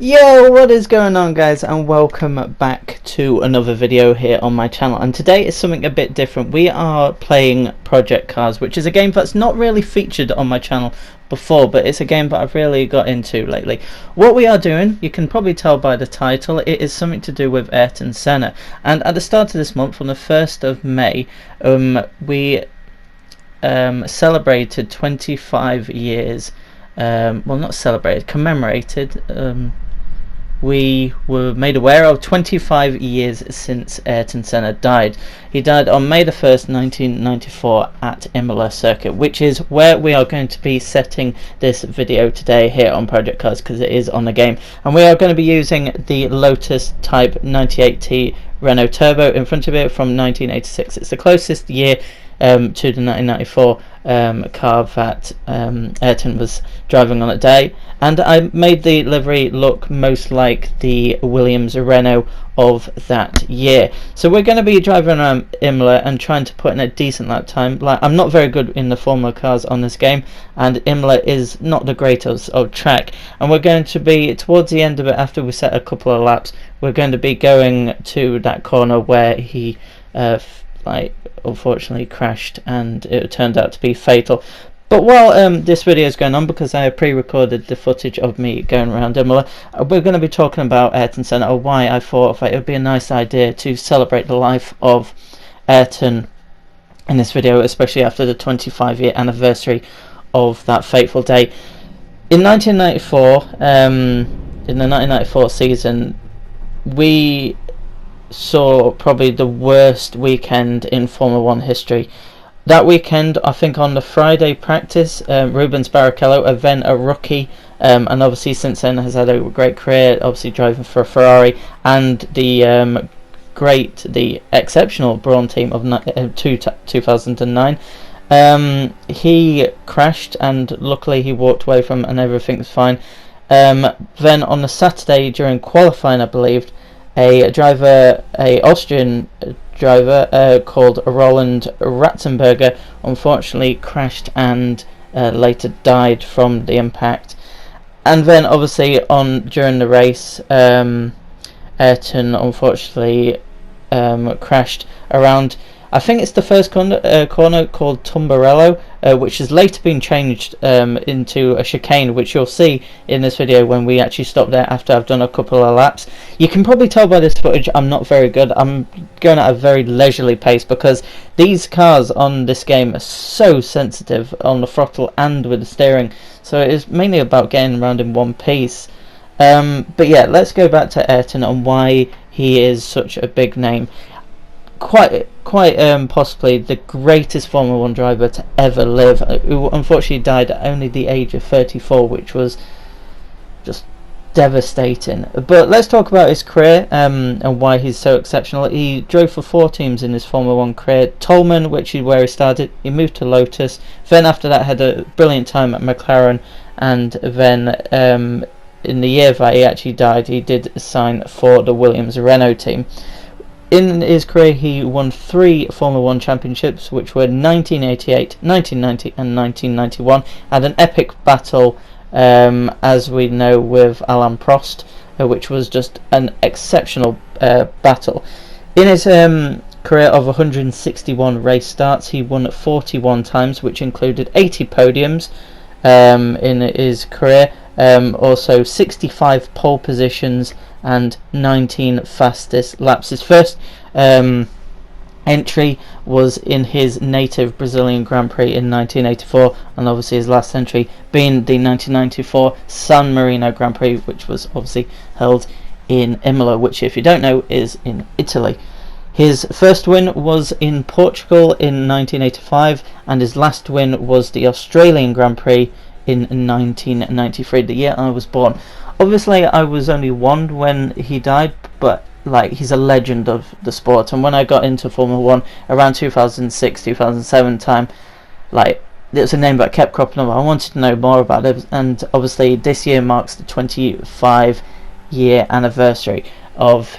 Yo, what is going on, guys, and welcome back to another video here on my channel. And today is something a bit different. We are playing Project Cars, which is a game that's not really featured on my channel before, but it's a game that I've really got into lately. What we are doing, you can probably tell by the title, it is something to do with Ayrton Senna. And at the start of this month, on the 1st of May, we celebrated 25 years. Well, not celebrated, commemorated. We were made aware of 25 years since Ayrton Senna died. He died on May the 1st, 1994 at Imola Circuit, which is where we are going to be setting this video today here on Project Cars, because it is on the game. And we are going to be using the Lotus Type 98T Renault Turbo in front of it from 1986. It's the closest year to the 1994 car that Ayrton was driving on that day, and I made the livery look most like the Williams Renault of that year. So we're going to be driving around Imola and trying to put in a decent lap time. Like, I'm not very good in the Formula cars on this game, and Imola is not the greatest of track, and we're going to be towards the end of it, after we set a couple of laps, we're going to be going to that corner where he unfortunately crashed, and it turned out to be fatal. But while this video is going on, because I have pre-recorded the footage of me going around Imola, we're going to be talking about Ayrton Senna, or why I thought that it would be a nice idea to celebrate the life of Ayrton in this video, especially after the 25-year anniversary of that fateful day. In 1994, in the 1994 season, we saw probably the worst weekend in Formula 1 history. That weekend, I think on the Friday practice, Rubens Barrichello, then a rookie, and obviously since then has had a great career, obviously driving for a Ferrari, and the exceptional Brawn team of 2009. He crashed, and luckily he walked away from it and everything was fine. Then on the Saturday during qualifying, I believe, a Austrian driver called Roland Ratzenberger unfortunately crashed and later died from the impact. And then obviously during the race, Ayrton unfortunately crashed around, I think it's the first corner called Tumbarello, which has later been changed into a chicane, which you'll see in this video when we actually stop there after I've done a couple of laps. You can probably tell by this footage I'm not very good. I'm going at a very leisurely pace, because these cars on this game are so sensitive on the throttle and with the steering, so it is mainly about getting around in one piece. But yeah, let's go back to Ayrton and why he is such a big name. Quite possibly the greatest Formula 1 driver to ever live, who unfortunately died at only the age of 34, which was just devastating. But let's talk about his career and why he's so exceptional. He drove for 4 teams in his Formula 1 career. Toleman, which is where he started, he moved to Lotus, then after that had a brilliant time at McLaren, and then in the year that he actually died, he did sign for the Williams Renault team. In his career, he won 3 Formula 1 championships, which were 1988, 1990 and 1991, and an epic battle, as we know, with Alain Prost, which was just an exceptional battle. In his career of 161 race starts, he won 41 times, which included 80 podiums in his career, also 65 pole positions and 19 fastest laps. His first entry was in his native Brazilian Grand Prix in 1984, and obviously his last entry being the 1994 San Marino Grand Prix, which was obviously held in Imola, which, if you don't know, is in Italy. His first win was in Portugal in 1985, and his last win was the Australian Grand Prix in 1993, the year I was born. Obviously I was only 1 when he died, but like, he's a legend of the sport, and when I got into Formula 1 around 2006, 2007 time, like, it was a name that kept cropping up. I wanted to know more about it, and obviously this year marks the 25-year anniversary of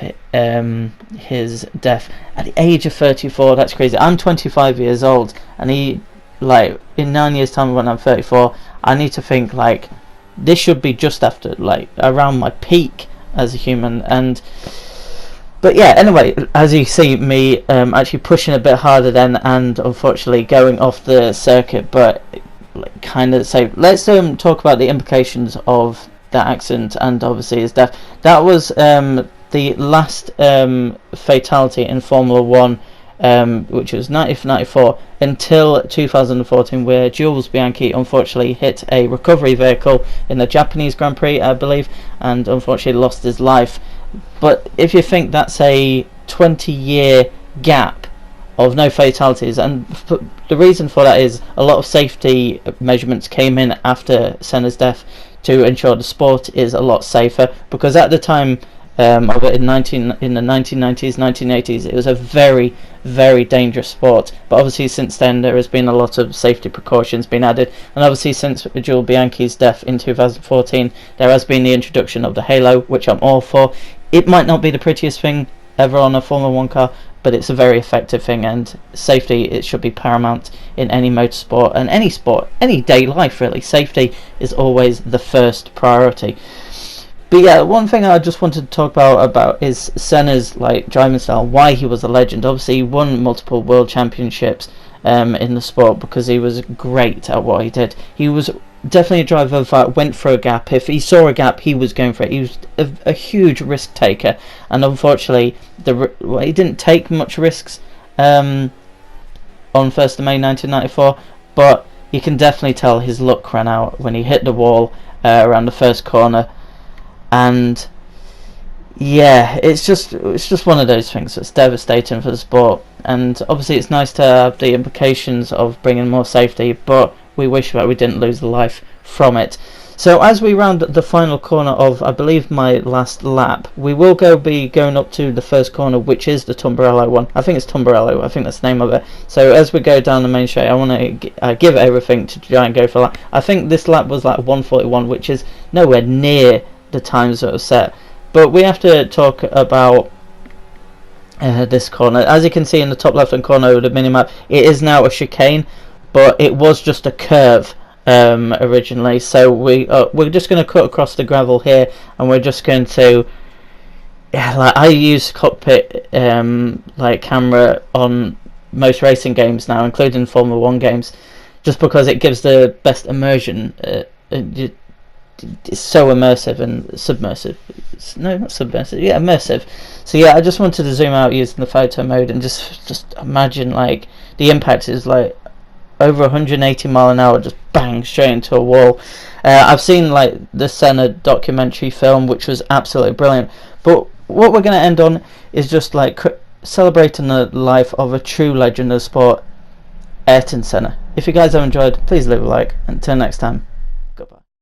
his death at the age of 34. That's crazy. I'm 25 years old, and he, like, in 9 years time when I'm 34, I need to think, like, this should be just after, like, around my peak as a human. But yeah, anyway, as you see me actually pushing a bit harder then, and unfortunately going off the circuit, but like, kind of say, let's talk about the implications of that accident and obviously his death. That was the last fatality in Formula 1, which was 1994 until 2014, where Jules Bianchi unfortunately hit a recovery vehicle in the Japanese Grand Prix, I believe, and unfortunately lost his life. But if you think that's a 20-year gap of no fatalities, and the reason for that is a lot of safety measurements came in after Senna's death to ensure the sport is a lot safer, because at the time of it in the 1990s, 1980s, it was a very, very dangerous sport. But obviously since then there has been a lot of safety precautions being added, and obviously since Jules Bianchi's death in 2014 there has been the introduction of the halo, which I'm all for. It might not be the prettiest thing ever on a Formula 1 car, but it's a very effective thing, and safety, it should be paramount in any motorsport and any sport, any day life really. Safety is always the first priority. But yeah, one thing I just wanted to talk about is Senna's like driving style, why he was a legend. Obviously he won multiple world championships in the sport because he was great at what he did. He was definitely a driver that went for a gap. If he saw a gap, he was going for it. He was a huge risk taker, and unfortunately he didn't take much risks on 1st of May 1994, but you can definitely tell his luck ran out when he hit the wall around the first corner. And yeah, it's just one of those things that's devastating for the sport. And obviously it's nice to have the implications of bringing more safety, but we wish that we didn't lose the life from it. So as we round the final corner of, I believe, my last lap, we will be going up to the first corner, which is the Tumbarello one. I think it's Tumbarello, I think that's the name of it. So as we go down the main straight, I want to give everything to try and go for that. I think this lap was like 1:41, which is nowhere near the times that were set. But we have to talk about this corner. As you can see in the top left hand corner of the minimap, it is now a chicane, but it was just a curve originally. So we're just going to cut across the gravel here, and we're just going to, like, I use cockpit like camera on most racing games now, including Formula 1 games, just because it gives the best immersion. It's so immersive and submersive. No, not submersive. Yeah, immersive. So yeah, I just wanted to zoom out using the photo mode and just imagine, like, the impact is like over 180 mile an hour, just bang straight into a wall. I've seen like the Senna documentary film, which was absolutely brilliant. But what we're going to end on is just like celebrating the life of a true legend of sport, Ayrton Senna. If you guys have enjoyed, please leave a like. Until next time.